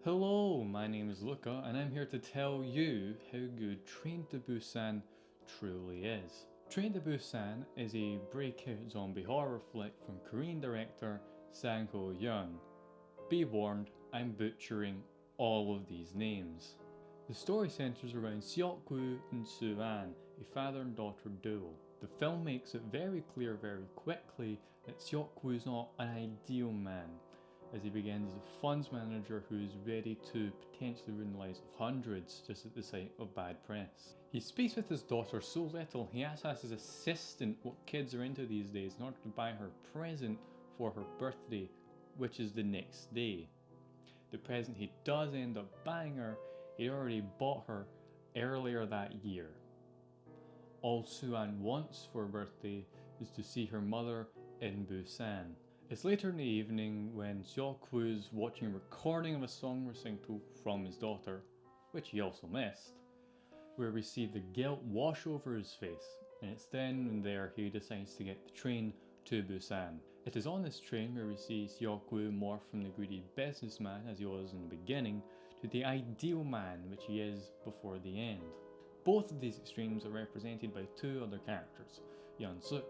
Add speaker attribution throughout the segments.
Speaker 1: Hello, my name is Luca, and I'm here to tell you how good Train to Busan truly is. Train to Busan is a breakout zombie horror flick from Korean director Sang Ho-yeon. Be warned, I'm butchering all of these names. The story centers around Seok-woo and Soo-an, a father and daughter duo. The film makes it very clear very quickly that Seok-woo is not an ideal man, as he begins as a funds manager who is ready to potentially ruin the lives of hundreds just at the sight of bad press. He speaks with his daughter so little he asks his assistant what kids are into these days in order to buy her a present for her birthday, which is the next day. The present he does end up buying her, he'd already bought her earlier that year. All Soo-an wants for her birthday is to see her mother in Busan. It's later in the evening when Seok-woo is watching a recording of a song recital from his daughter, which he also missed, where we see the guilt wash over his face, and it's then and there he decides to get the train to Busan. It is on this train where we see Seok-woo morph from the greedy businessman as he was in the beginning to the ideal man which he is before the end. Both of these extremes are represented by two other characters, Yeon-suk,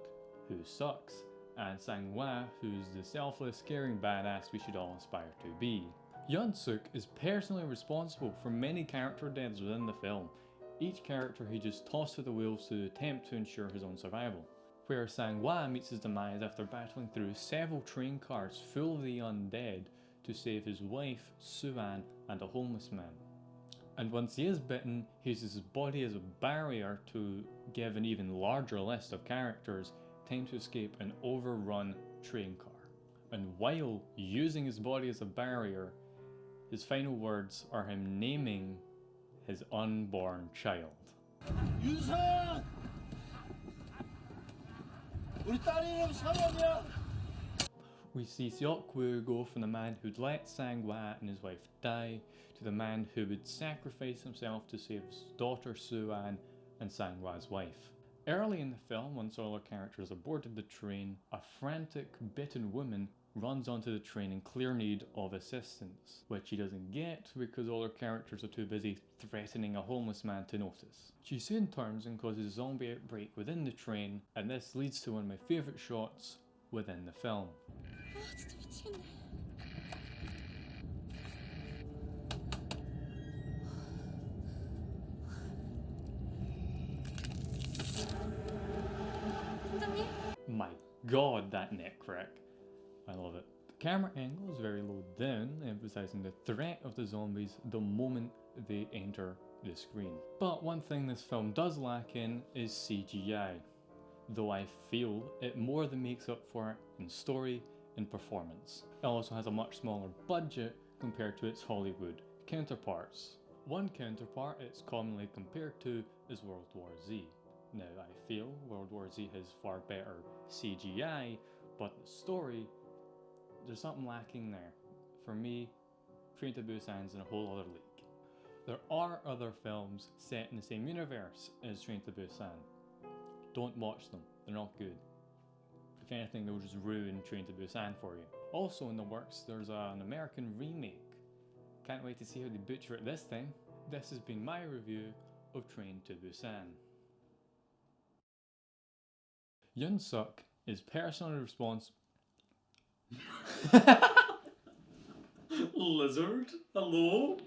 Speaker 1: who sucks, and Sang-hwa, who's the selfless, caring badass we should all aspire to be. Yeon-suk is personally responsible for many character deaths within the film, each character he just tossed to the wolves to attempt to ensure his own survival. Where Sang-hwa meets his demise after battling through several train cars full of the undead to save his wife, Soo-an, and a homeless man. And once he is bitten, he uses his body as a barrier to give an even larger list of characters time to escape an overrun train car. And while using his body as a barrier, his final words are him naming his unborn child.
Speaker 2: 윤선! 우리 딸 이름 선현이야!
Speaker 1: We see Seok-woo go from the man who'd let Sang-hwa and his wife die to the man who would sacrifice himself to save his daughter Soo-an and Sang-hwa's wife. Early in the film, once all our characters are boarded the train, a frantic, bitten woman runs onto the train in clear need of assistance, which she doesn't get because all her characters are too busy threatening a homeless man to notice. She soon turns and causes a zombie outbreak within the train, and this leads to one of my favourite shots within the film.
Speaker 3: 아 진짜 미치겠네. 팀장님?
Speaker 1: My god, that neck crack. I love it. The camera angle is very low down, emphasizing the threat of the zombies the moment they enter the screen. But one thing this film does lack in is CGI, though I feel it more than makes up for it in story and performance. It also has a much smaller budget compared to its Hollywood counterparts. One counterpart it's commonly compared to is World War Z. Now I feel World War Z has far better CGI, but the story, there's something lacking there. For me, Train to Busan's in a whole other league. There are other films set in the same universe as Train to Busan. Don't watch them, they're not good. If anything, they'll just ruin Train to Busan for you. Also in the works, there's an American remake. Can't wait to see how they butcher it this time. This has been my review of Train to Busan. Yeon-suk is personally responsible.
Speaker 2: Lizard? Hello?